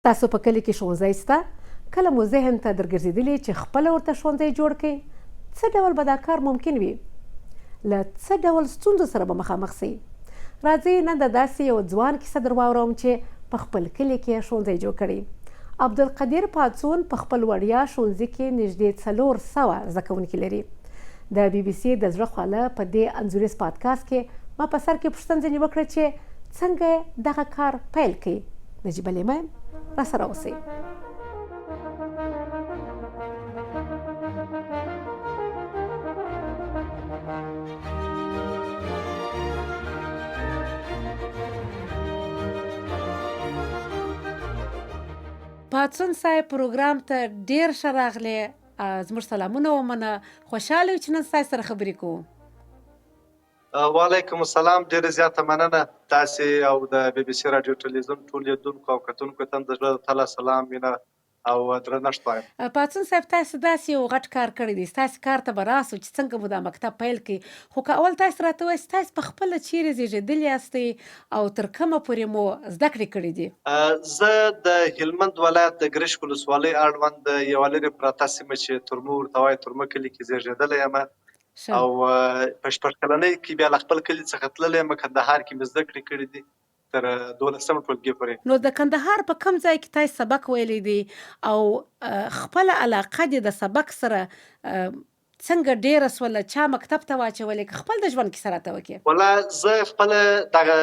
تاسو په کلي کې ښوونځی شته؟ کله مو ذهن ته درګرځېدلي چې خپله ورته ښوونځی جوړ کړئ؟ څه ډول به دا کار ممکن وي؟ له څه ډول ستونزو سره به مخامخ سئ؟ راځئ نن د داسې یو ځوان کیسه در واورم چې په خپل کلي کې ښوونځی جوړ کړی. عبدالقدیر پاڅون په خپل وړیا ښوونځي کې نږدې 400 زده کوونکي لري. د BBC د زړه خواله په دې انځوریز پادکاسټ کې ما په سر کې پوښتنه ځینې وکړه چې څنګه دغه کار پیل کړي. نجیبه لیمه راسره اوسئ. پاڅون صاحب پروګرام ته ډیر ښه راغلی. زموږ سلامونه ومنه. خوشحاله یو چې نن ستاسو سره خبرې کوو. وعلیکم السلام. ډیره زیاته مننه. تاسې او د BBC راډیو ټلویزیون ټول لیدونکو او کتونکو ته د زړه تله سلام مینه او درنښت وایم. پاڅون صاحب تاسو داسې یو غټ کار کړی دی. ستاسې کار ته به راسو چې څنګه مو دا مکتب پیل کړي. خو که اول تاسو راته ووایئ ستاسو په خپله چیرې زیږېدلي یاستئ او تر کومه پورې مو زده کړې کړي دي؟ زه د هلمند ولایت د ګرشک ولسوالۍ اړوند یوه لرې پرته سیمه چې ترمو ورته وایي ترمه کلي کې زیږېدلی یم او په شپږ کلنۍ کې بیا له خپل کلي څخه تللی یم. کندهار کې مې زده کړې کړي دي تر 12مه ټولګي پورې. نو د کندهار په کوم ځای کې تاسو سبق ویلی دی او خپله علاقه دې د سبق سره څنګه ډېره سوله؟ چا مکتب ته واچولې؟ که خپل د ژوند کیسه راته وکړې. والله زه خپله دغه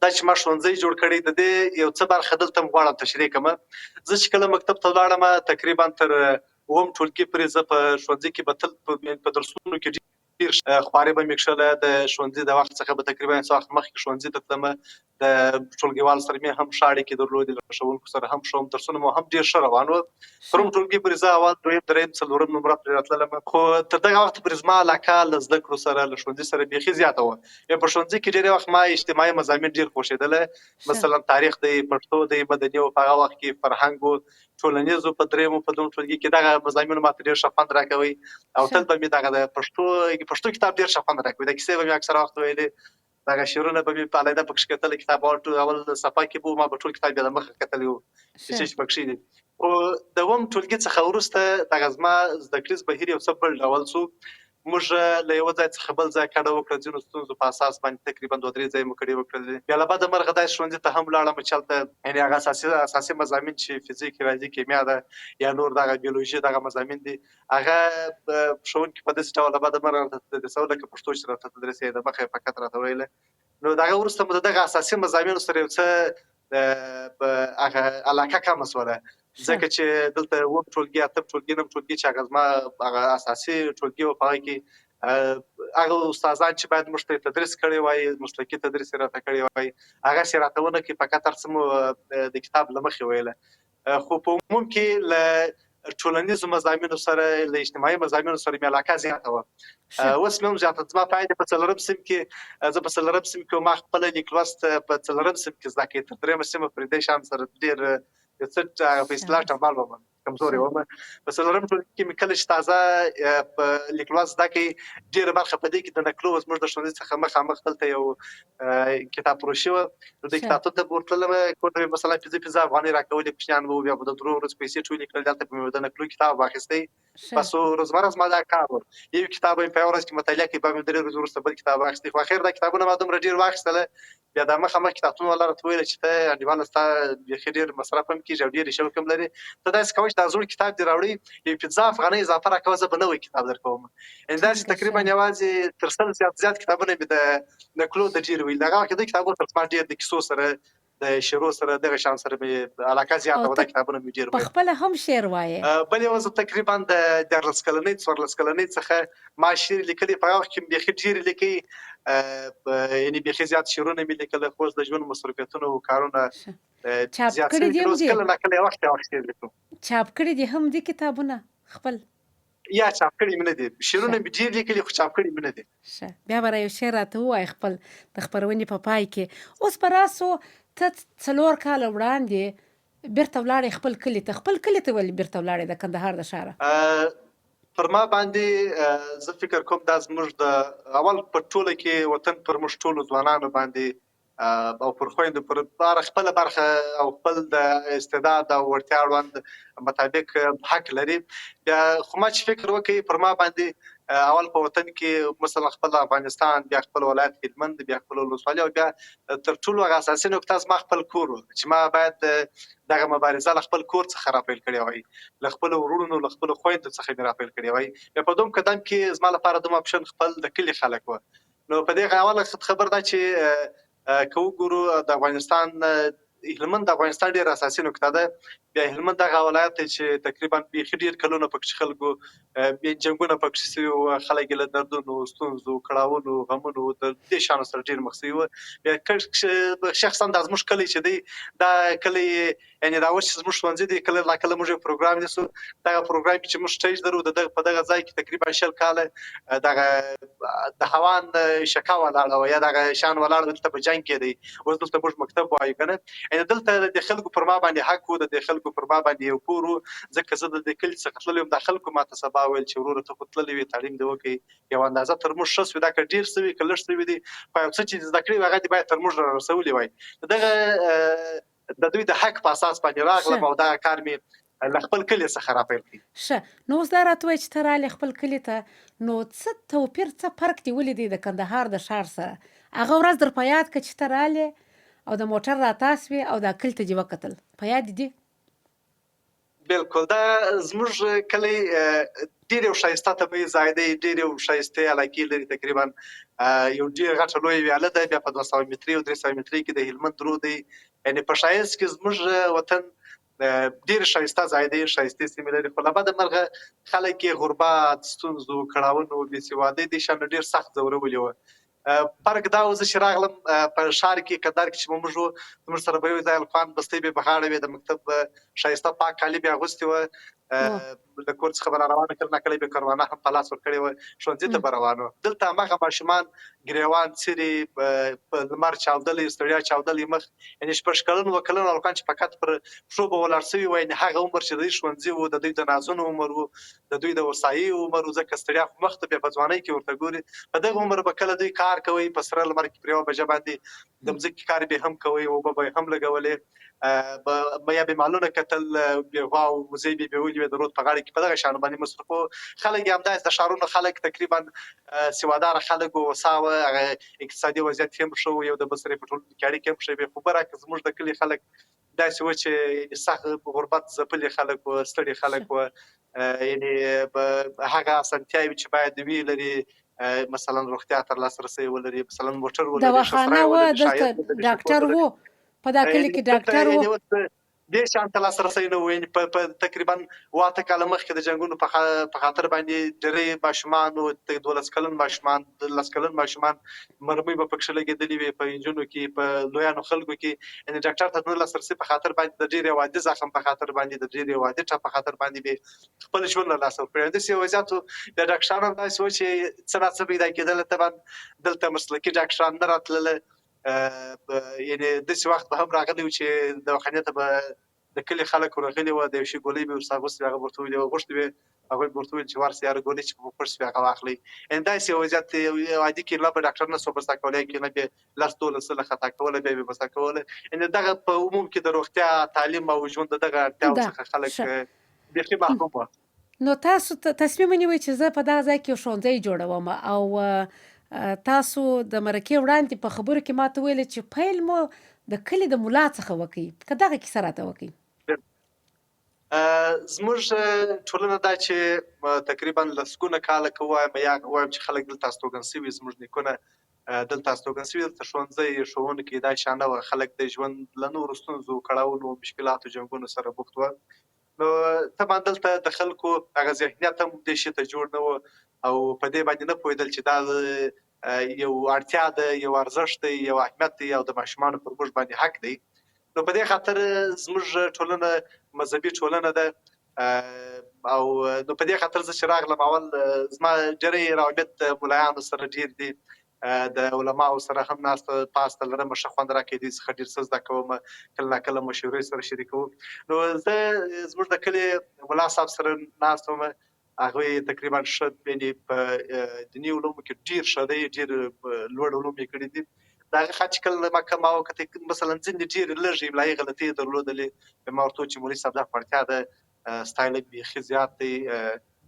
دا چې ما ښوونځی جوړ کړی د دې یو څه برخه دلته هم غواړم تشریح کړم. زه چې کله مکتب ته ولاړم تقریبا تر 9 ټولګي پورې زه په ښوونځي کې به تل په درسونو کې ډېر خوارې به مې کښله. د ښوونځي د وخت څخه به تقریبا څه وخت مخکې ښوونځي ته تلم. د ټولګیوالو سره مې هم ښه اړیکې درلودې، له ښوونکو سره هم ښه وم، درسونه مو هم ډېر ښه روان وو. تر 9 ټولګي پورې زه اول، دویم، دریم، څلورم نمره پرې راتللم. خو تر دغه وخته پورې زما علاقه له زده کړو سره له ښوونځي سره بیخي زیاته وه. په ښوونځي کې ډېری وخت ما اجتماعي مضامین ډېر خوښېدله. مثلا تاریخ دی، پښتو دی، مدني و، په هغه وخت کې فرهنګ و، ټولنیز و. په درېیمو په دویمو ټولګي کې دغه مضامینو ماته ډېر ښه خوند راکوي او تل به مې دغه د پښتو کتاب ډېر ښه خوند راکوي. د کیسې به مې اکثره وخت ویلې، دغه شعرونه به مې په علیحده پکښې کتلي. کتاب اول صفحه کې به ما به ټول کتاب بیا د مخه کتلی و چې څه چې پکښې دي. خو د 9 ټولګي څخه وروسته دغه زما زده کړیز بهیر یو څه بل ډول شو. موږ له یوه ځای څخه بل ځای کډه وکړه. ځینو ستونزو په اساس باندې تقریبا 2-3 ځایه مو کډې وکړلې. بیا له بده مرغه داسې ښوونځي ته هم ولاړم چې هلته یعنې هغه اساسي مضامین چې فزیک، ریاضي، کیمیا ده یا نور دغه بیولوژي دغه مضامین دي، هغه ښوونکي په داسې ډول له بده مرغه راته تدریسول لکه پښتو چې راته تدریس یې د مخه یې فقط راته ویله. نو د هغه وروسته مو د دغه اساسي مضامینو سره یو څه هغه علاقه کمه شوله، ځکه چې دلته 9 ټولګي، 8 ټولګي، 9 ټولګي چې هغه زما هغه اساسي ټولګي وو، په هغه کې هغه استادان چې باید موږ ته تدریس کړی وای، مسلکي تدریس یې راته کړی وای، هغسې راته ونه کړي. فقط هر څه مو د کتاب له مخې ویله. خو په عموم کې له ټولنیزو مضامینو سره، له اجتماعي مضامینو سره مې علاقه زیاته وه. اوس مې هم زیاته. زما په عین په 4م صنف کې زه په 4م صنف کې ما خپله لیک لوست په 4م صنف کې زده کړې. تر 3مه صنفه پورې دې شیانو سره ډېر څه په اصطلاح ټمبل وم، کمزوری وم. په 4م ټولګي کې مې کله چې تازه په لیک لوست زده کړې، ډېره برخه په دې کې د نقلو زموږ د ښوونځي څخه مخامخ دلته یو کتاب فروشي وه. نو د کتابتون ته به ورتلم، کور ته مې مثلا 5 افغانۍ راکولې، کوچنیان به وو، بیا به د 3 ورځو پیسې ټولې کړلې. هلته به مې د نقلو کتاب واخیستی. بس روزمره زما دا کار و. یو کتاب به مې په یوه ورځ کې مطالعه کړي، بیا مې 3 ورځې وروسته بل کتاب واخیستی. خو اخر دا کتابونه ما دومره ډېر واخیستله، بیا دا مخامخ کتابتون والا راته ویله چې ته انډیواله ستا بیخي ډېر مصرف هم کېږي او ډېر یې شوق هم لرې، ته داسې کوه چې دا زوړ کتاب دې راوړي، یو 15 افغانۍ اضافه راکوه، زه به نوی کتاب درکوم. یعنې داسې تقریبا یوازې تر 100 زیات کتابونه مې د نقلو د ډېر ویل. هغه وخت کې د کتابونو تر ما ډېر د کیسو سره، د شعرو سره، دغه شیانو سره مې علاقه زیاته وه. دا کتابونه مې ډېر ویل. پخپله هم شعر وایې؟ بل یو زه تقریبا د 14 کلنۍ 14 کلنۍ څخه ما شعر لیکلي. په هغه وخت کې مې بیخي ډېرې لیکلي، یعنې بیخي زیات شعرونه مې لیکل. خو اوس د ژوند مصروفیتونه او کارونه زیات شوي دي، نو اوس کله ناکله یو وخت شعر لیکم. چاپ کړي دي هم دي کتابونه خپل؟ یا چاپ کړي مې نه دي. شعرونه مې ډېر لیکلي خو چاپ کړي مې نه دي. ښه، بیا به یو شعر راته ووایه خپل د خپرونې په پای کې. اوس به راسو، ته 4 کاله وړاندې بیرته ولاړې خپل کلي ته. خپل کلي ته ولې بیرته ولاړې د کندهار د ښاره؟ پر ما باندې زه فکر کوم دا زموږ د اول په ټوله کې وطن پر موږ ټولو ځوانانو باندې او پر خویندو پر خپل برخه او خپل د استعداد او وړتیا اړوند مطابق حق لري. بیا خو ما چې فکر وکړي پر ما باندې اول په وطن کې مثلا خپل افغانستان، بیا خپل ولایت هلمند، بیا خپل ولسوالي، او بیا تر ټولو هغه اساسي نقطه زما خپل کور و چې ما باید دغه مبارزه له خپل کور څخه راپیل کړې وای، له خپل وروڼو، له خپل خویندو څخه مې راپیل کړې وای. بیا په دوم قدم کې زما لپاره دوم اپشن خپل د کلي خلک و. نو په دې اوله خبر دا چې که وګورو د افغانستان هلمند د افغانستان ډېر اساسي نقطه ده. بیا هلمند دغه ولایت دی چې تقریبا بیخي ډېر کلونه پکې خلکو جنګونه پکې سوي وو، خلک یې له دردونو، ستونزو، کړاوونو، غمونو د دې شیانو سره ډېر مخ سوي وو. بیا شخصا دا زموږ کلی چې دی دا کلی یعنې دا اوس چې زموږ ښوونځي دی کله ناکله موږ یو پروګرام نیسو، دغه پروګرام کې چې موږ سټیج لرو په دغه ځای کې تقریبا 20 کاله دغه د هوان شکا ولاړه وه یا دغه شیان ولاړ دلته په جنګ کې دی. اوس دلته موږ مکتب وایو که نه، یعنې دلته د خلکو پر ما باندې حق و، د خلکو پر ما باندې یو پور و، ځکه زه د دې کلي څخه تللی وم. دا خلکو ماته سبا ویل چې وروره ته خو تللی وې، تعلیم دې وکړې، یوه اندازه تر موږ ښه سوي، دا که ډېر سوي که لږ سوي دي، خو یو څه چې زده کړي وي هغه دې باید تر موږ را رسولي وای. دغه د دوی د حق په اساس باندې راغلم او دغه کار مې له خپل کلي څخه راپیل کړي. ښه، نو اوس دا راته وایه چې ته رالې خپل کلي ته، نو څه توپیر، څه فرق دې ولیدی د کندهار د ښار سره؟ هغه ورځ در په یاد که چې ته رالې او د موټر راتاو سوې او دا کلي ته دې وکتل، په یاد دې دي؟ بالکل، دا زموږ کلی ډېر یو ښایسته طبیعي ځای دی، ډېر یو ښایستې علاقې لري. تقریبا یو ډېر غټه لویه ویاله ده، بیا په 200 متري او 300 متري کې د هلمند رود دی. یعنې په ښایست کې زموږ وطن ډېر ښایسته ځای دی، ښایستې سیمې لري، خو له بده مرغه خلک یې غربت، ستونزو، کړاوونو، بېسوادۍ دې شیانو ډېر سخت ځورولي وه. فرق دا و زه چې راغلم په ښار کې کندهار کې چې موږ وو، زموږ سره به یو ځای الخوان بستۍ به یې په غاړه وې، د مکتب ښایسته پاک کالي به یې اغوستي وه، د کور څخه به را روانه، کله ناکله به یې کروانه هم په لاس ورکړې وه، ښوونځي ته به روان وو. دلته هماغه ماشومان ګریوان څیرې، په لمر چاودلی، ستړیا چاودلی مخ، یعنې 6 کلن 7 کلن هلکان چې فقط پر پښو به ولاړ سوي وو، یعنې هغه عمر چې د دوی ښوونځي وو، د دوی د نازونو عمر وو، د دوی د هوسایي عمر وو، ځکه ستړیا خو مخ ته بیا په ځوانۍ کې ورته ګوري. په دغه عمر به کله دوی کار کوئ، په سره لمر کې پر یوه بجه باندې د مځکې کار به هم کوئ، اوبه به یې هم لګولې، یا به مالونه کتل، بېغوا او وزې به یې بیولې وې د رود په غاړه کې، په دغه شیانو باندې مصروف وو. خلک یې همداسې د ښارونو خلک تقریبا سواداره خلک وو، هوسا وه، هغه اقتصادي وضعیت هم ښه و، یو د بل سره یې په ټولنه کې اړیکې هم ښې وې. خو برعکس زموږ د کلي خلک داسې وو چې سخت غربت ځپلي خلک وو، ستړي خلک وو، یعنې هغه اسانتیاوې چې باید وي لري، مثلا روغتیا ته لاسرسی ولري، مثلا موټر ولري، دواخانه وه، دلته ډاکټر وو، په دا کلي کې ډاکټر وو، دې شیانو ته لاسرسی نه و. یعنې په تقریبا 8 کاله مخکې د جنګونو په خاطر باندې ډېری ماشومان وو، 12 کلن ماشومان، 13 کلن ماشومان، مرمۍ به پکښې لګېدلې وې په نجونو کې، په لویانو خلکو کې. یعنې ډاکټر ته نه لاسرسی په خاطر باندې، د ډېر یو عادي زخم په خاطر باندې، د ډېر یو عادي ټپ په خاطر باندې به خپل ژوند له لاسه ورکړی. داسې یو وضعیت و. بیا ډاکټران هم داسې وو چې څه ناڅه پیدا کېدله. طبعا دلته مسلکي ډاکټران نه راتلله. یعنې داسې وخت به هم راغلی و چې دواخانې ته به د کلي خلک ورغلي وو، د یو شي ګولۍ به ورڅخه اغوستې وې، هغه به ورته ویلې غوښتې وې، هغوی به ورته ویل چې ورسئ هره ګولۍ چې په پړ شوې هغه واخلئ. یعنې داسې یو وضعیت، یو عادي کیله به ډاکټر نه سو بسته کولی، کیله به یې 10-12 ځله خطا کوله، بیا به یې بسته کوله. یعنې دغه په عموم کې د روغتیا، تعلیم او ژوند د دغه اړتیاوو څخه خلک بیخي محروم وو. نو تاسو تصمیم ونیوئ چې زه په دغه ځای کې یو ښوونځی جوړوم، او تاسو د مرکې وړاندې په خبرو کې ماته ویلې چې پیل مو د کلي د ملا څخه وکړئ، که دغه کیسه راته وکړئ. زموږ ټولنه دا چې تقریبا لسګونه کاله که ووایم یا ووایم چې خلک دلته استوګن سوي، زموږ نیکونه دلته استوګن سوي، دلته ښوونځی، ښوونکي، دا شیان نه وه. خلک د ژوند له نورو ستونزو، کړاوونو، مشکلاتو، جنګونو سره بوخت وه. نو طبعا دلته د خلکو هغه ذهنیت هم دې شي ته جوړ نه و، او په دې باندې نه پوهېدل چې دا یو اړتیا ده، یو ارزښت دی، یو اهمیت دی، او د ماشومانو پر موږ باندې حق دی. نو په دې خاطر زموږ ټولنه مذهبي ټولنه ده، او نو په دې خاطر زه چې راغلم، اول زما ډېری روابط د ملایانو سره ډېر دي، د علماو سره هم ناسته پاسته لرم، ښه خوند راکوي، دوی څخه ډېر څه زده کوم، کله ناکله مشورې سره شریکوم. نو زه زموږ د کلي ملا صاحب سره ناست وم، هغوی تقریبا ښه، یعنې په دیني علومو کې ډېر ښه دی، ډېر لوړ علوم یې کړي دي. د هغه خط چې کله ما وکتې مثلا ځینې ډېرې لږې املایي غلطۍ یې درلودلې بیا ما ورته وویل چې مولوي صاحب دا خو اړتیا ده ستا علم بیخي زیات دی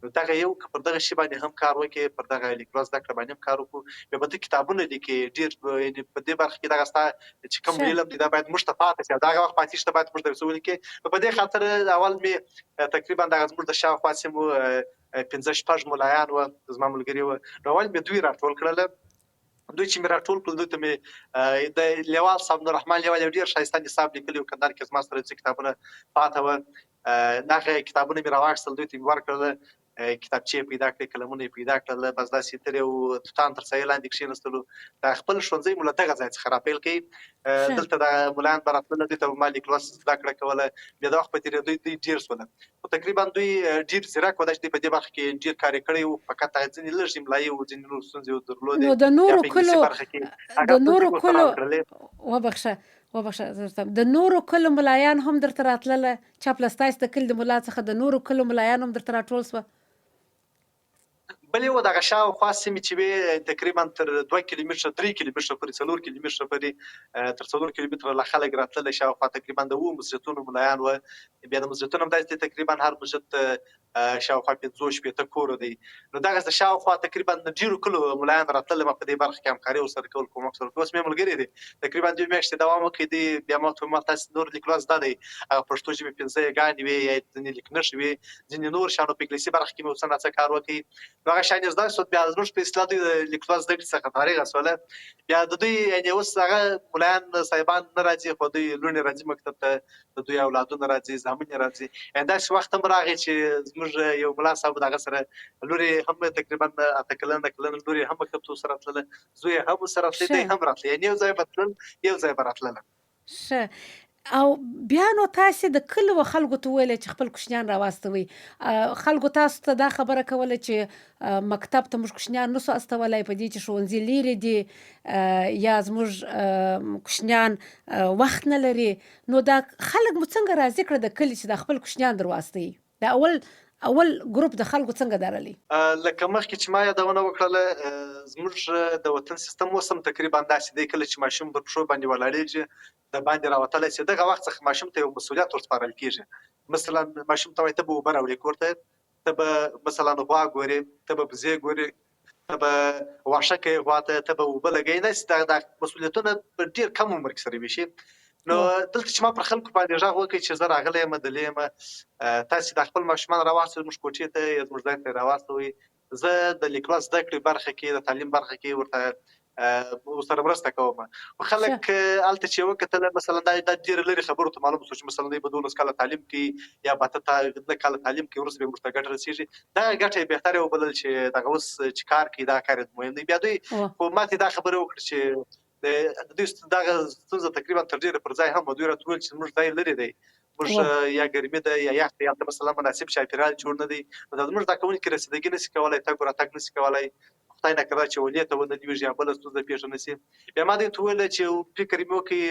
نو دغه یو که پر دغه شي باندې هم کار وکړې پر دغه لیکلو زده کړه باندې هم کار وکړو بیا به ته کتابونه لیکې ډېر یعنې په دې برخه کې دغه ستا چې کوم علم دی دا باید موږ ته پاتې شي او دغه وخت پاتې شي ته باید موږ ته یو څه ولیکې نو په دې خاطر اول مې تقریبا دغه زموږ د شاوخوا سیمو 15-16 ملایان وه زما ملګري وه نو اول مې دوی راټول کړله دوی چې مې راټول کړل دوی ته مې د لیوال صاحب نوررحمان لیوال یو ډېر ښایسته نصاب لیکلی و کندهار کې زما سره څه کتابونه پاته وه دغه کتابونه مې راواخیستل دوی ته مې ورکړله کتابچې یې پیدا کړې قلمونه یې پیدا کړل بس داسې تر یو توتان تر سایې لاندې کښېنستلو د خپل ښوونځی مو له دغه ځای څخه راپیل کوي دلته دغه ملایان به راتلله دوی ته به ما لیک لوست زده کړه کوله بیا د وخت په تېرېدو دوی ډېر شول خو تقریبا دوی ډېر ځیرک وه دا چې دوی په دې برخه کې ډېر کار یې کړی و فقط هغه ځینې لږ املایي و ځینې نور ستونزې یې درلودې نو د نورو کلو وبخښه د نورو کلو ملایان هم درته راتلله چاپله ستاسې د کلي د ملا څخه د نورو کلو ملایان هم درته راټول سوه بل یو دغه شاوخوا سیمې چې وې تقریبا تر 2 کیلومتره 3 کیلومتره پورې 4 کیلومتره پورې تر 4 کیلومتره لا خلک راتللی شاوخوا تقریبا د 7 مسجدونو ملایان وه بیا د مسجدونو هم داسې تقریبا هر مسجد شاوخوا 15-16 کوره دی نو دغسې شاوخوا تقریبا د ډېرو کلو ملایان راتلل ما په دې برخه کې همکاري ورسره کول کومک سره اوس مې ملګري دي تقریبا 2 میاشتې دوام وکړي دي بیا ما ورته ویل تاسې نور لیک لوست زده دی هغه پښتو ژبې 15 ګانې وې یا ځینې لیکنښې وې ځینې نور شیانو په انګلیسي برخه کې مې څه ناڅه کار وکړي نو هغه شیان یې زده شول بیا زموږ په اصطلاح دوی د لیک لوست زده کړې څخه فارغه شوله بیا د دوی یعنې اوس هغه ملایان صاحبان نه راځي خو دوی لوڼې راځي مکتب ته د دوی اولادونه راځي زامن یې راځي یعنې داسې وخت هم راغی چې زموږ یو ملا صاحب د هغه سره لور یې هم تقریبا 8 کلنه لور یې هم مکتب ته ورسره راتلله زوی یې هم ورسره راتلی دی هم راتلی یعنې یو ځای به تلل یو ځای به راتلله ښه او بیا نو تاسې د کلو خلکو ته وویلی چې خپل کوچنیان راواستوئ خلکو تاسو ته دا خبره کوله چې مکتب ته موږ کوچنیان نسو استولی په دې چې ښوونځي لیرې دي یا زموږ کوچنیان وخت نه لري نو دا خلک مو څنګه راضي کړه د کلي چې دا خپل کوچنیان در واستوي دا اول ګروپ د خلکو څنګه درلی لکه مخکې چې ما یادونه وکړله زموږ د وطن سیستم اوس هم تقریبا داسې دی کله چې ماشوم پر پښو باندې ولاړېږي د باندې راوتلی شي دغه وخت څخه ماشوم ته یو مسؤلیت ورسپارل کېږي مثلا ماشوم ته وایي ته به اوبه راوړې کور ته ته به مثلا غوا ګورې ته به بزې ګورې ته به واښه کوې غوا ته به اوبه لګوې داسې دا مسؤلیتونه په ډېر کم عمر کې سره ویشي نو دلته چې ما پر خلکو باندې غږ وکړ چې زه راغلی یم دلې یم تاسې د خپل ماشومان راواستوئ زموږ کوټې ته یا زموږ ځای ته یې راواستوئ زه د لیک لوست زده کړې برخه کې د تعلیم برخه کې ورسره مرسته کوم خو خلک هلته چې یې وکتله مثلا دا ډېره لرې خبرو ته معلوم شو چې مثلا دوی به 12 کاله تعلیم کوي یا به 9 کاله تعلیم کوي وروسته به یې موږ ته ګټه رسېږي دغه ګټه یې بهتره یې وبلل چې دغه اوس چې کار کوي دا کار یې مهم دی بیا دوی خو ماته دا خبره وکړه چې د دوی دغه ستونزه تقریبا تر ډېره پر ځای هم دوی راته وویل چې زموږ ځای لرې دی موږ یا ګرمي ده یا یخ دی هلته مثلا مناسب چاپېریال جوړ نه دی نو دا زموږ زده کوونکي رسیدګي نشي کولی تګ وراتګ نشي کولی خدای نکړه چې ولې ته ونه لوېږي یا بله ستونزه پېښه نه شي بیا ما دوی ته وویل چې فکر مې وکړي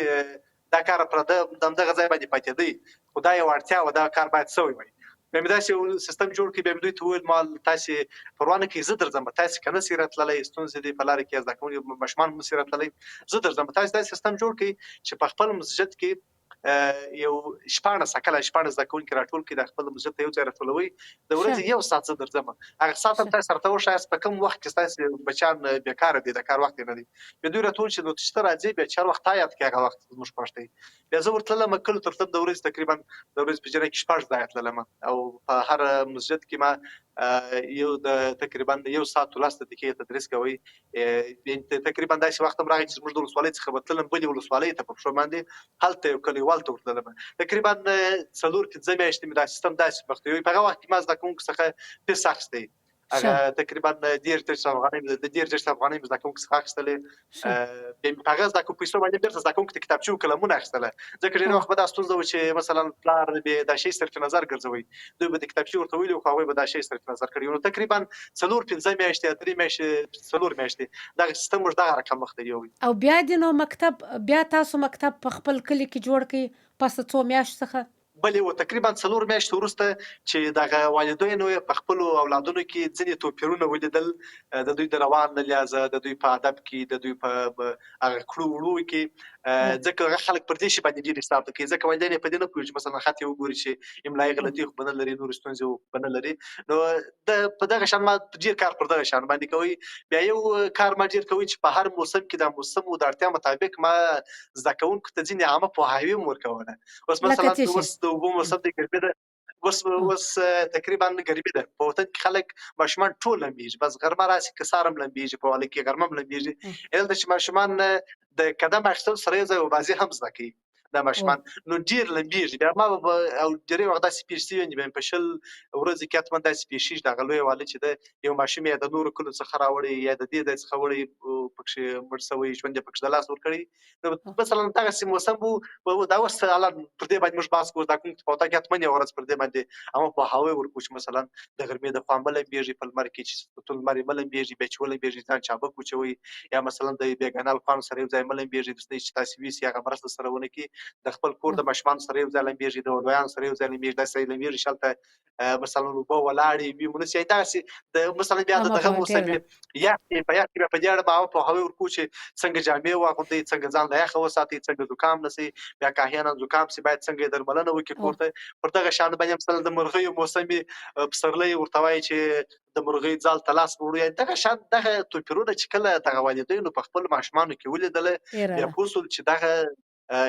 دا کار پرده د همدغه ځای باندې پاتېدی خو دا یو اړتیا وه دا کار باید سوی وای بیا مې داسې یو سیستم جوړ کړي بیا مې دوی ته وویل ما تاسې پروا نه کوئ زه درځم تاسې که نسئ راتللی ستونزې دي په لاره کې زده کوونکي ماشومان هم نسي راتللی زه درځم تاسې داسې سیستم جوړ کړئ چې په خپل مسجد کې یو 14 کله 14 زده کوونکي راټول کړي د خپل مسجد ته یو ځای راټولوئ د ورځې یو ساعت زه درځم هغه ساعت هم تاسې سره ته وښایاست په کوم وخت کې ستاسې بچیان بېکاره دي د کار وخت یې نه دی بیا دوی راته وویل چې نو چې ته راځې بیا چې هر وخت تا یاد کړې هغه وخت زموږ خوښ دی بیا زه ورتللم کلو ته تلم د ورځې تقریبا د ورځې په جریان کې 6 ځایه تللم او په هر مسجد کې ما یو د تقریبا یو ساعت 13 دقیقې تدریس کوي تقریبا داسې وخت هم راغی چې زموږ د ولسوالۍ څخه به تللم بلې ولسوالۍ ته په پښو باندې هلته یو کلیوال ته ورتللم تقریبا 4-5 میاشتې مې دا سیستم داسې وخت په هغه وخت کې ما زده کوونکو څخه فیس اخیستی هغه تقریبا 10 افغانۍ مې زده کوونکو څخه اخیستلې بیا مې په هغه زده کوونکو پیسو باندې بېرته زده کوونکو ته کتابچې او قلمونه اخیستله ځکه ډېر وخت به دا ستونزه وه چې مثلا پلار به دا شی صرف نظر ګرځوئ دوی به د کتابچې ورته ویلي خو هغوی به دا شی صرف نظر کړی نو تقریبا 4-5 میاشتې 3 میاشتې 4 میاشتې دغه سیستم موږ دغه رقم وخت دی او بیا دې نو مکتب بیا تاسو مکتب په خپل کلي کې جوړ کړئ پس د 2 میاشتو څخه بلې و تقریبا 4 میاشتې وروسته چې دغه والدینو یې په خپلو اولادونو کې ځینې توپیرونه ولیدل، د دوی د روان له لحاظه، د دوی په ادب کې، د دوی په هغه کړو وړو کې، ځکه هغه خلک پر دې شي باندې ډېر حساب کوي، ځکه والدین یې په دې نه پوهېږي چې مثلا خط یې وګوري چې املایي غلطي خو به نه لري، نورې ستونزې به نه لري. نو په دغه شان ما ډېر کار پر دغه شان باندې کوي. بیا یو کار ما ډېر کوي چې په هر موسم کې د موسم د اړتیا مطابق ما زده کوونکو ته ځینې عامه پوهاوی هم ورکوله. اوس مثلا اوس د اوبو موسم دی، ګرمي ده، اوس تقریبا ګرمي ده، په وطن کې خلک ماشومان ټول لمبېږي، بس غرمه راسي که سهار هم لمبېږي، په واله کې غرمه هم لمبېږي. دلته چې ماشومان د قدم اخیستلو سره یو ځای اوبازي هم زده کوي دا ماشومان، نو ډېر لمبېږي. بیا ما او ډېری وخت داسې پېښ شوي دي، په 20 ورځو کې حتما داسې پېښېږي دغه لویه واله چې ده یو ماشوم یې د نورو کلو څخه راوړی یا د دې ځای څخه وړی، پکښې مړ شوی، ژوند یې پکښې د لاس ورکړی. نو مثلا دغسې موسم و، دا اوس حالا پر دې باندې موږ بحث کوو، زده کوونکي په وطن کې حتما یوه ورځ پر دې باندې عامه پوهاوی ورکړو چې مثلا د غرمې د خوا مه لمبېږئ، په لمر کې چې توند لمر یې مه لمبېږئ، بیا چې ولمبېږئ ځان چابک وچوئ، یا مثلا د بېګانه الفانو سره یو ځای مه لمبېږئ، تر څو چې تاسې ویسئ هغه مرسته سره ونه کړي، د خپل کور د ماشومانو سره یو ځای لمبېږئ، د لویانو سره یو ځای لمبېږئ، داسې ځای لمبېږئ چې هلته مثلا اوبه ولاړې وي ونسي، دغسې د مثلا بیا د دغه موسم یخ کې په یخ کې بیا په دې اړه به عامه پوهاوی ورکړو چې څنګه جامې واغوندئ، څنګه ځان له یخه وساتئ، څنګه زکام نه شي، بیا که احیانا زکام شي باید څنګه یې درملنه وکړي کور ته. پر دغه شیانو باندې مثلا د مرغیو موسم وي، پسرلی ورته وایي چې د مرغۍ ځال ته لاس وړو، یعنې دغه شیان، دغه توپیرونه چې کله دغه والدینو په خپلو ماشومانو کې ولیدله، بیا پوه شول چې دغه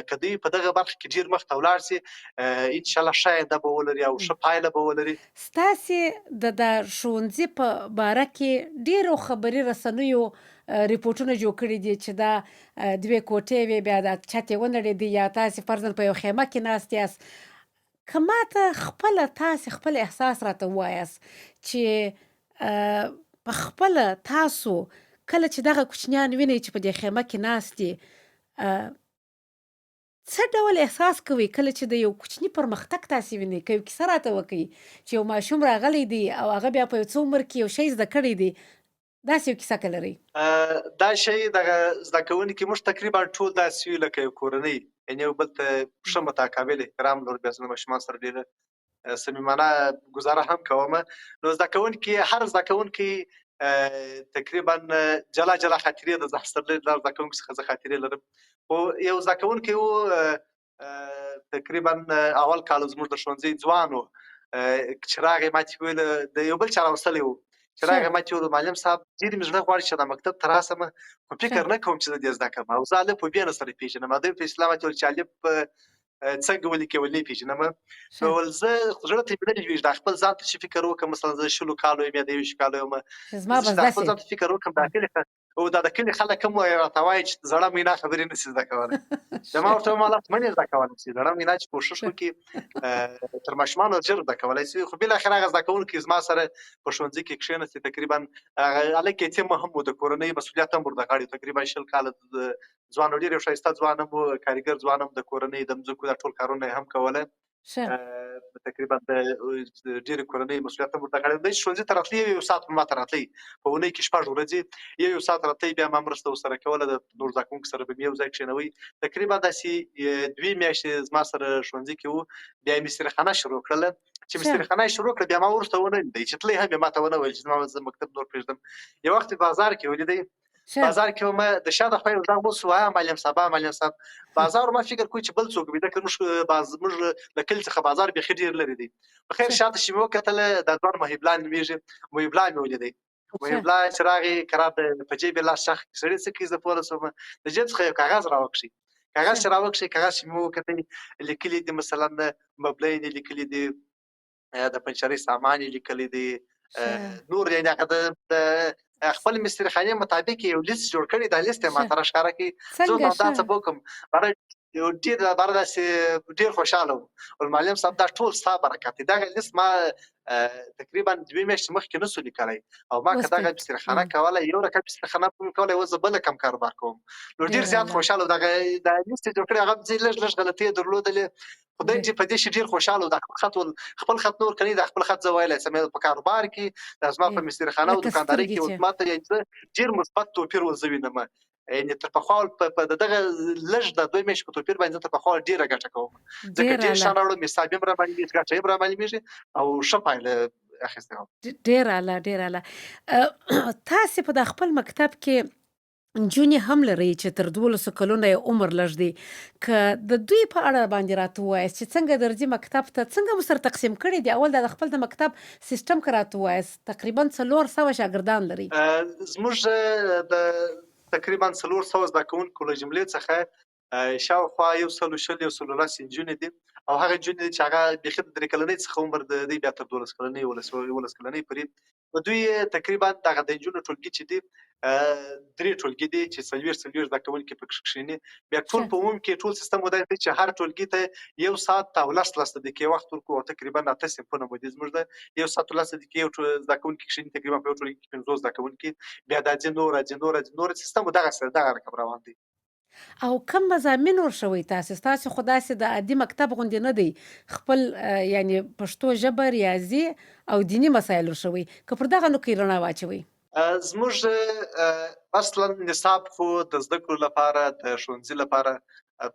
که دوی په دغه برخه کې ډېر مخته ولاړ سي، انشاءالله ښه آینده به ولري او ښه پایله به ولري. ستاسې د ښوونځي په باره کې ډېرو خبري رسنیو ریپورټونه جوړ کړي دي چې دا 2 کوټې وې، بیا دا چت یې ونړېدی، یا تاسې فرضاً په یو خیمه کې ناست یاست. که ماته خپله تاسې خپل احساس راته ووایاست چې په خپله تاسو کله چې دغه کوچنیان وینئ چې په دې خیمه کې ناست دي، څه ډول احساس کوئ کله چې د یو کوچني پرمختګ تاسې وینئ؟ که یو کیسه راته وکړئ چې یو ماشوم راغلی دی او هغه بیا په یو څه عمر کې یو شی زده کړی دی، داسې یو کیسه که لرئ؟ دا شی دغه زده کوونکي موږ تقریبا ټول داسې یو لکه یو کورنۍ، یعنې یو بل ته ښه متقابل احترام لرو. بیا زه له ماشومانو سره ډېره صمیمانه ګزاره هم کوم. نو زده کوونکي، هر زده کوونکي تقریبا جلا جلا خاطرې د زده کوونکو څخه زه خاطرې لرم. خو یو زده کوونکی و، تقریبا اول کال زموږ د ښوونځي ځوان و، چې راغی ماته ویل، د یو بل چا راوستلی و، چې راغی ماته ویل معلم صاحب ډېر مې زړه غواړي چې دا مکتب ته راسم، خو فکر نه کوم چې زه دې زده کړم، او زه الف و ب نه سره پېژنم. دوی په اصطلاح ماته ویل چې الف څنګه ولیکې ول نه یې پېژنم. نو ول زه زړه ته مې نه لږ دا خپل ځان ته چې فکر وکړم، مثلا زه 20 کالو یم یا د 21 کالو یم، زه چې دا خپل ځان ته فکر وکړم، دا کلي او دا د کلي خلک هم راته وایي چې زړه مینا خبرې نه شي زده کولی. ما ورته ویل مالت منې زده کولی شي، زړه مینا چې کوښښ وکړي تر ماشومانو ژر زده کولی شي. خو بالاخره هغه زده کوونکی زما سره په ښوونځي کې کښېناستې، تقریبا هلک یتیم هم و، د کورنۍ مسؤلیت هم ورته غاړې، تقریبا 20 کاله ځوان و، ډېر یو ښایسته ځوان هم و، کارګر ځوان هم، د کورنۍ د مځکو دا ټول کارونه یې هم کوله. تقریبا د ډېرې کورنۍ مسؤلیت هم ورته غاړې. دی ښوونځي ته راتلی، یو ساعت به ما ته راتلی، په اونۍ کې 6 ورځې، یو ساعت راتلی، بیا ما مرسته ورسره کوله، د نورو زده کوونکو سره به مې یو ځای کښېنوئ. تقریبا داسې 2 میاشتې زما سره ښوونځي کې و. بیا یې مستریخانه شروع کړله. چې مستریخانه یې شروع کړه، بیا ما وروسته ونه لیدی، چې تلی هم یې ما ته ونه ویل چې زه مکتب نور پرېږدم. یو وخت یې بازار کې ولیدی، بازار کې ومه د شا د خوا یو غږ وسو، معلم صاحب، معلم صاحب. بازار ما فکر کوي چې بل څوک وي، ځکه موږ له کلي څخه بازار بیخي ډېر لرې دی. په خیر شاته چې مې وکتله، دا ځوان محب الله نومېږي، محب الله مې ولیدی. محب الله چې راغی، کرار په جیب یې لاس شخ کړي، سړي څه کوي؟ زه پوه نه شوم. د جیب څخه یو کاغذ راوکښي، کاغذ چې راوکښي، کاغذ چې مې وکتل، لیکلي دي مثلا مبلین یې لیکلي دي، د پنچرۍ سامان یې لیکلی دی، نور یعنې هغه د خپل مستریخانې مطابق یو لیست جوړ کړی. دا لیست یې ماته راښکاره کړي. زه ورته دا څه به وکړم، یو ډېر داسې ډېر خوشحاله و. معلم صاحب دا ټول ستا برکت دی. دغه لیست ما تقریبا 2 میاشتې مخکې نه سو لیکلی، او ما که دغه مستریخانه کوله، یو رقم مستریخانه به مې کولی، اوس زه بله کم کاروبار کوم. نو ډېر زیات خوشحاله و. دا لیست یې جوړ کړی، هغه لږ لږ غلطۍ یې درلودلې، خو دی چې په دې شي ډېر خوشحاله و. دا خپل خط نور که نه، دا خپل خط زه ویلی شم په کاروبار کې، دا زما په مستریخانه او دوکاندارۍ کې اوس ما ته ډېر مثبت توپیر زه وینم. یعنې تر پخوا په دغه لږ د 2 میاشتې په توپیر باندې تر پخوا ډېره ګټه کوم ځکه ډېر شیان راوړم حساب هم راباندې ګټه هم راباندې او ښه پایله اخیستی وم. ډېر اعلی ډېر اعلی. تاسې په د خپل مکتب کې نجونې هم لرئ چې تر 12 کلونو یې عمر لږ دی، که د دوی په اړه باندې راته ووایاست چې څنګه درځي مکتب ته، څنګه مو سره تقسیم کړي دي؟ اول د خپل د مکتب سیستم که راته ووایاست. تقریبا 400 شاګردان لري. زموږ د تقریبا 400 زده کوونکو له جملې څخه شاوخوا 120 110 نجونې دي او هغه نجونې دي چې هغه بیخي د 3 کلنۍ څخه عمر د دوی بیا تر 12 کلنۍ 11 کلنۍ پورې په دوی تقریبا دغه د نجونو ټولګي چې دي 3 ټولګي دي چې 40 زده کوونکي پکې کښېني. بیا ټول په عموم کې ټول سیستم ودای دی چې هر ټولګي ته 1 ساعت او 10 دقیقې وخت ورکړو او تقریبا 8 صنفونه مو دي. زموږ د 1 ساعت او 10 دقیقې یو زده کوونکي کښېني تقریبا په یو ټولګي کې 50 زده کوونکي. بیا دا ځینې نور سیستم دغه رقم روان دی. او کم مضامین ورشوي تاسو خو داسې د عادي مکتب غوندې نه دی، خپل یعنی پښتو ژبه، ریاضي او دیني مسایل ورشوي، که پر دغه نو کې رڼا واچوي؟ زموږ اصلا نصاب خو د زده کړو لپاره د ښوونځي لپاره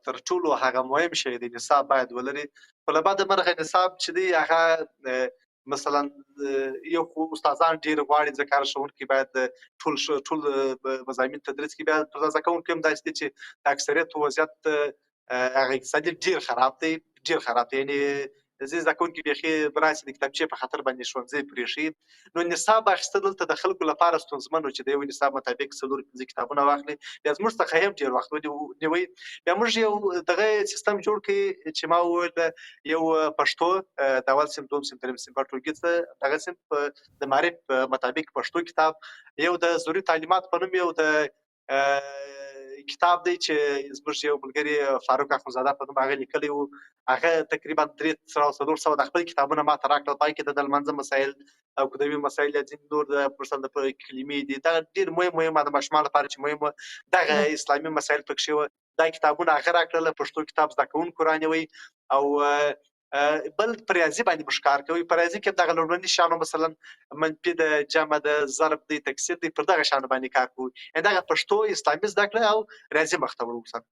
تر ټولو هغه مهم شی دی. نصاب باید ولري، خو له بعده مرغه نصاب چې دی هغه مثلا یو خو استادان ډېر غواړي ځکه هر ښوونکی باید ټول مضامین تدریس کړي. بیا پر زده کوونکي هم داسې دي چې د اکثریت وضعیت هغه اقتصادي ډېر خراب دی. یعنې ځینې زده کوونکي بیخي راسي د کتابچې په خاطر باندې ښوونځی پرېښي. نو نصاب اخیستل دلته د خلکو لپاره ستونزمن و چې د یو نصاب مطابق 4-5 کتابونه واخلي. بیا زموږ څخه هم ډېر وخت ونیوی. بیا موږ یو دغه سیستم جوړ کړی چې ما وویل یو پښتو د اول صنف، دوم صنف، دریم صنف ټولګي ته دغه صنف د معرف مطابق پښتو کتاب، یو د ضروري تعلیمات په نوم یو د کتاب دی چې زموږ یو ملګري فاروق اخندزاده په نوم هغه لیکلی و. هغه تقریبا 300 د خپل کتابونه ماته راکړل. پای کې د لمانځه مسایل او ادبي مسایل یا ځینې نور د مثلا د کلمې دي، دا ډېر مهم د ماشومانو لپاره چې مهم دغه اسلامي مسایل پکښې وو. دا کتابونه هغه راکړل. پښتو کتاب زده کوونکو رانیوی او بل په ریاضي باندې موږ کار کوي. په ریاضي کې دغه لومړني شیانو مثلا منفي د جمع د ضرب دی تکسیر دی، پر دغه شیانو باندې کار کوو. دغه پښتو اسلامي زده کړه او ریاضي مخ ته وړو.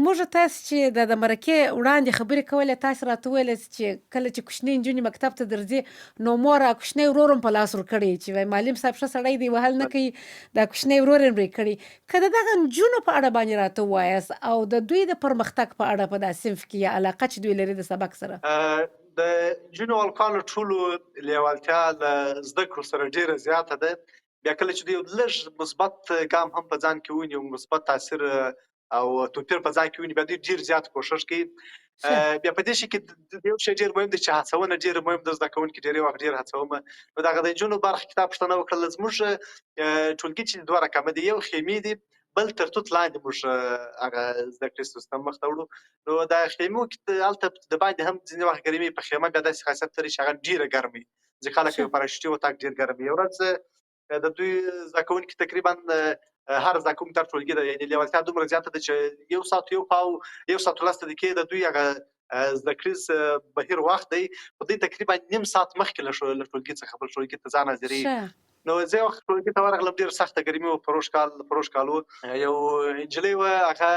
موږ تاسو چې د مرکې وړاندې خبرې کولې، تاسو راته وویل چې کله چې کوچنۍ نجونې مکتب ته درځي نو مور کوچنی ورور هم په لاس ورکړی چې وایي معلم صاحب ښه سړی دی، وهل نه کوي، دا کوچنی ورور یې پرې کړي. که د دغه نجونو په اړه باندې راته ووایاست او د دوی د پرمختګ په اړه په دا صنف کې یا علاقه چې دوی لري د سبق سره. د نجونو او هلکانو ټولو لیوالتیا له زده کړو سره ډېره زیاته ده. بیا کله چې دوی یو لږ مثبت ګام هم په ځان کې ونیو، یو مثبت تاثیر او توپیر په ځان کې ونیو، بیا دوی ډېر زیات کوښښ کوي. بیا په دې شي کې یو شی ډېر مهم دی چې هڅونه ډېره مهم ده. زده کوونکي ډېری وخت ډېر هڅومه. نو دغه د نجونو برخه کتاب پوښتنه وکړله. زموږ ټولګي چې 2 رقمه دي، یو خیمې دي، بل تر توت لاندې موږ هغه زده کړې سیستم مخ ته وړو. نو د خیمو کې هلته د باندې هم ځینې وخت ګرمي. په خیمه بیا داسې خاصیت لري چې هغه ډېره ګرم وي، ځکه خلک یو پراشوټي وتاک ډېر ګرم وي. یو ورځ د دوی زده کوونکي تقریبا هر زده کوونکی در ټولګي ده، یعنې لیوالتیا دومره زیاته ده چې 1 ساعت 1 ساعت 10 دقیقې د دوی هغه زده کړیز بهیر وخت دی. په دوی تقریبا نیم ساعت مخکې له ټولګي څخه بل ټولګي ته ځان حاضروي. نو زه یو وخت ټولګي ته ورغلم، ډېره سخته ګرمي وه. پروش کال و. یو نجلۍ وه، هغه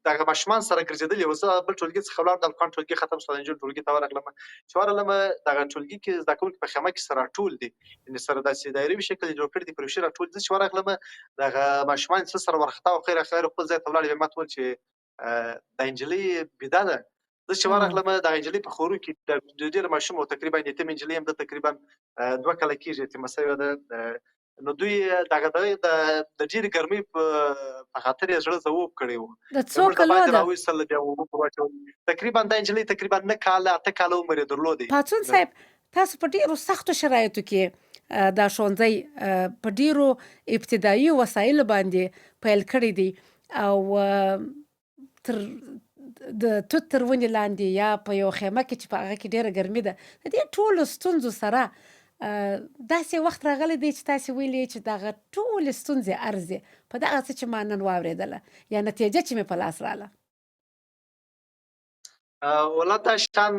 دغه ماشومان سره ګرځېدلې وه. زه بل ټولګي څخه ولاړم، د هلکانو ټولګي ختم شو، د نجونو ټولګي ته ورغلم. چې ورغلم دغه ټولګي کې زده کوونکي په خیمه کې سره راټول دي، یعنې سره داسې دایروي شکل یې جوړ کړی دی، پر یو شي راټول دي. چې ورغلم دغه ماشومان چې سره وارخطا وو، خیر خپل ځای ته ولاړې. ما ورته وویل چې دا نجلۍ بېده ده. زه چې ورغلم دغه نجلۍ په خورو کې ډېره ماشومه وه، تقریبا یتیمه نجلۍ هم ده، تقریبا 2 کاله کېږي یتیمه شوې ده. نو دوی دغه د ډېرې ګرمۍ په خاطر یې زړه ځواب کړی و. د څو کلو ده؟ راویستل، بیا اوبه پر واچول. تقریبا دا نجلۍ تقریبا 9 کاله 8 کاله عمر یې درلودی. پاڅون صاحب، تاسو په ډېرو سختو شرایطو کې دا ښوونځی په ډېرو ابتدایي وسایلو باندې پیل کړی دی او تر د توت تر ونې لاندې یا په یو خیمه کې چې په هغه کې ډېره ګرمي ده. د دې ټولو ستونزو سره داسې وخت راغلی دی چې تاسې ویلي چې دغه ټولې ستونزې ارزي په دغه څه چې ما نن واورېدله یا نتیجه چې مې په لاس راله. والله دا شیان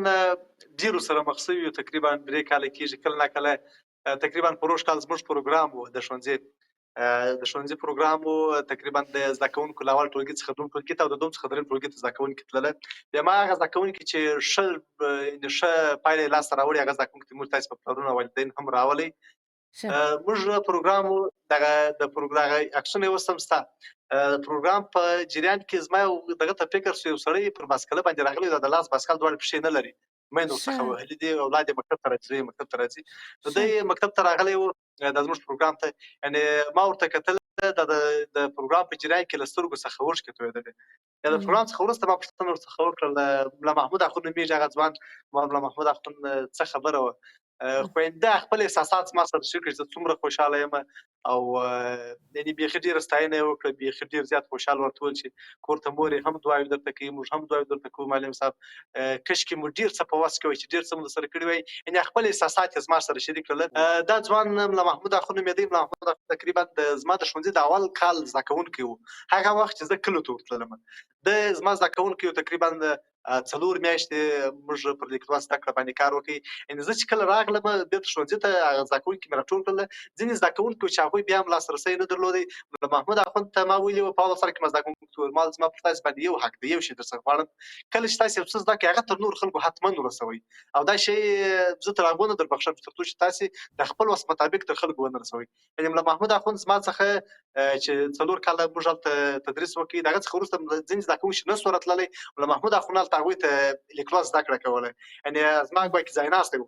ډېرو سره مخ شوي یو. تقریبا 3 کاله کېږي. کله ناکله تقریبا پروش کال زموږ پروګرام و د ښوونځي. د ښوونځي پروګرام و تقریبا د زده کوونکو له اول ټولګي څخه دوم ټولګي ته او د دوم څخه درېیم ټولګي ته زده کوونکي تلله. بیا هماغه زده کوونکي چې ښه پایله یې لاسته راوړې هغه زده کوونکي موږ تاسې په پلرونه او والدین هم راولئ. موږ پروګرام دغه د پروګرام عکسونه یې اوس هم شته. پروګرام په جریان کې زما یو دغه ته فکر شو، یو سړی پر باسکله باندې راغلی او د لاس باسکل دواړه پښې نه لري، میندې ورڅخه وهلي دي، اولاد یې مکتب ته راځي مکتب ته راځي. نو دی مکتب ته راغلی و دا زموږ پروګرام ته، یعنې ما ورته کتل د پروګرام په جریان کې له سترګو څخه اوښکې تویېدلې. د پروګرام څخه وروسته ما پوښتنه ورڅخه وکړل، ملا محمود اخون نومېږي هغه ځوان، ملا محمود اخون څه خبره وه؟ خوینده خپل احساسات ما سره شریک کړي، زه څومره خوشحاله یم او یعنې بیخي ډېره ستاینه یې وکړه، بیخي ډېر زیات خوشحال ورته وویل چې کور ته مور یې هم دعاوې درته کوي، موږ هم دعاوې درته کوو معلم صاحب، کشکې مو ډېر څه په وس کې وای چې ډېر څه مو درسره کړي وای. یعنې خپل احساسات یې زما سره شریک کړل. دا ځوان ملا محمود اخون نومېدی. ملا محمود اخون تقریبا زما د ښوونځي د اول کال زده کوونکی و. هغه وخت چې زه کلیو ته ورتللم، د زما زده کوونکی و، تقریبا 4 میاشتې موږ پر لیکدود زده کړه باندې کار وکړ. یعنې زه چې کله راغلم بېرته ښوونځي ته، هغه زده کوونکي مې راټول کړل. ځینې زده کوونکي چې هغوی بیا هم لاسرسی نه درلودی، ملا محمود اخوند ته ما ویلي وو په اول سر کې ما زده کوونکو ته وویل ما زما پر تاسې باندې یو حق دی، یو شی درڅخه غواړم، کله چې تاسې یو څه زده کړئ هغه تر نورو خلکو حتما ورسوئ، او دا شی زه تر هغو نه در بخښم تر څو چې تاسې د خپل وس مطابق تر خلکو ونه رسوئ. یعنې ملا محمود اخوند زما څخه چې 4 کاله موږ هلته تدریس وکړ، د هغه څخه وروسته ځینې زده کوونکي نه سو راتللی، ملا محمود اخوند هلته هغوی ته لیکلوست زده کړه کوله. یعنې زما ګویا کې ځایناستی و.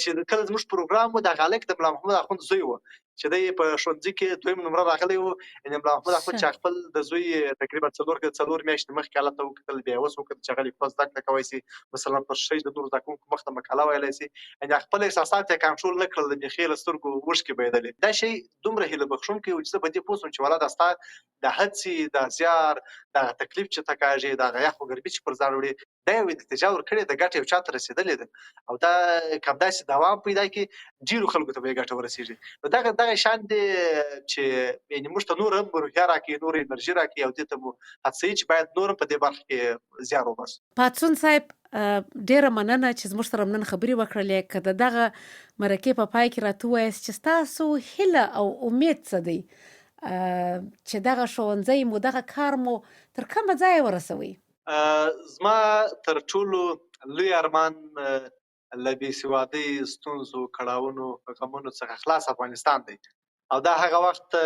چې کله زموږ پروګرام و، دغه هلک د ملا محمود اخوند زوی و چې دی په ښوونځي کې 2م نمره راغلی و. یعنې ملا محمود اخوند چې خپل د زوی تقریبا 4 میاشتې مخکې هلته وکتل، بیا یې اوس وکتل چې هغه لیکلوست زده کړه کولی سي، مثلا پر شی د نورو زده کوونکو مخ ته مقاله ویلی سي. یعنې خپل احساسات یې کنټرول نه کړل، بیخي یې له سترګو اوښکې بهېدلې. دا شی دومره هیله بښونکی و چې زه په دې پوه شوم چې ولاده ستا د هڅې، د زیار، دغه تکلیف چې ته کاږې، دغه یخ و ګرمي چې پر ځان وړې، دا یو نتیجه ورکړې ده، ګټه یو چا ته رسېدلې ده، او دا که همداسې دوام پیدا کړي ډېرو خلکو ته به یې ګټه ورسېږي. نو دغه شیان دي چې یعنې موږ ته نور هم روحیه راکوي، نور انرژي راکوي، او دې ته مو هڅوي چې باید نور هم په دې برخه کې زیار وباسو. پاڅون صاحب ډېره مننه چې زموږ سره نن خبرې وکړلې. که د دغه مرکې په پای کې راته ووایاست چې ستاسو هیله او امید څه دی چې دغه ښوونځی مو، دغه کار مو تر کومه ځایه ورسوي؟ زما تر ټولو لوی ارمان له بېسوادۍ، ستونزو، کړاوونو، غمونو څخه خلاص افغانستان دی، او دا هغه وخت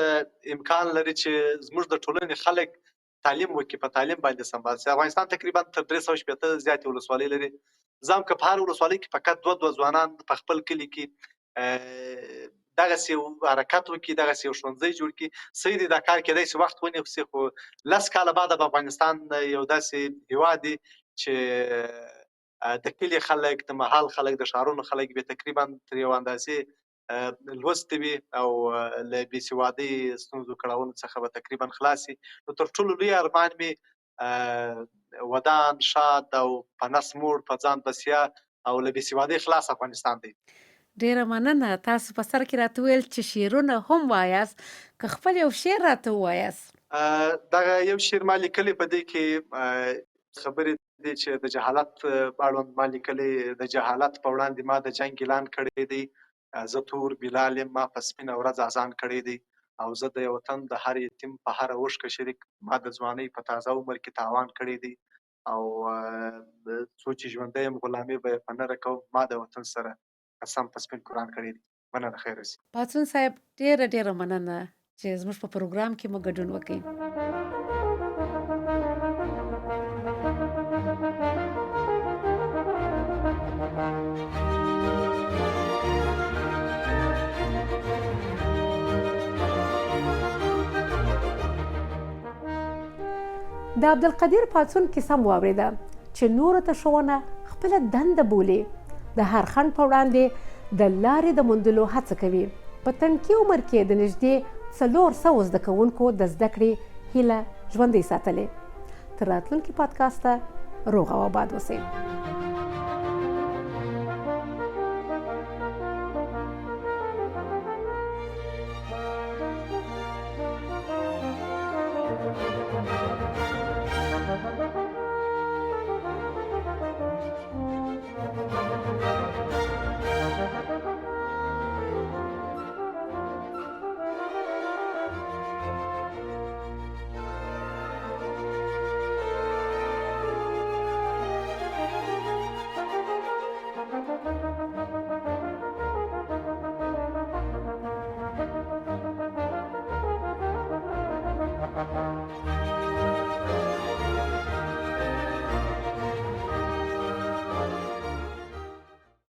امکان لري چې زموږ د ټولنې خلک تعلیم وکړي، په تعلیم باندې سمبال شي. افغانستان تقریبا تر 360 زیاتې ولسوالۍ لري. زه هم که په هر ولسوالۍ کې فقط 2 ځوانان په خپل کلي کې دغسې یو حرکت وکړي، دغسې یو ښوونځی جوړ کړي، صحیح دی دا کار کېدای شي وخت ونیسي، خو 10 کاله بعده به افغانستان یو داسې هېواد وي چې د کلي خلک، د محل خلک، د ښارونو خلک به تقریبا تر یو اندازې لوستي وي او له بېسوادۍ، ستونزو، کړاوونو څخه به تقریبا خلاص شي. نو تر ټولو لوی ارمان مې ودان، شاد او په نس موړ، په ځان بسیا او له بېسوادۍ خلاص افغانستان دی. ډېره مننه. تاسو په سر کې راته وویل چې شعرونه هم وایاست، که خپل یو شعر راته ووایاست. دغه یو شعر ما لیکلی، په دې کې خبرې دي چې د جهالت اړوند ما لیکلی، د جهالت په وړاندې ما د جنګ اعلان کړی دی، زه تور بلال یم، ما په سپینه ورځ اذان کړی دی، او زه د وطن د هر یتیم په هره اوښکه شریک، ما د ځوانۍ په تازه عمر کې تاوان کړی دی، او څو چې ژوندی یم غلامي به یې په نه رکوم، ما د وطن سره قسم په سپین قرآن کړی دی. مننه، خیر اوسې. پاڅون صاحب ډېره مننه چې زموږ په پروګرام کې مو ګډون وکړئ. د عبدالقدیر پاڅون کیسه مو واورېده چې نورو ته ښوونه خپله دنده بولي، د هر خنډ په وړاندې د لارې د موندلو هڅه کوي. په تنکي عمر کې د نږدې 400 زده کوونکو د زده کړې هیله ژوندۍ ساتلې. تر راتلونکي پادکاسته روغ او آباد اوسئ.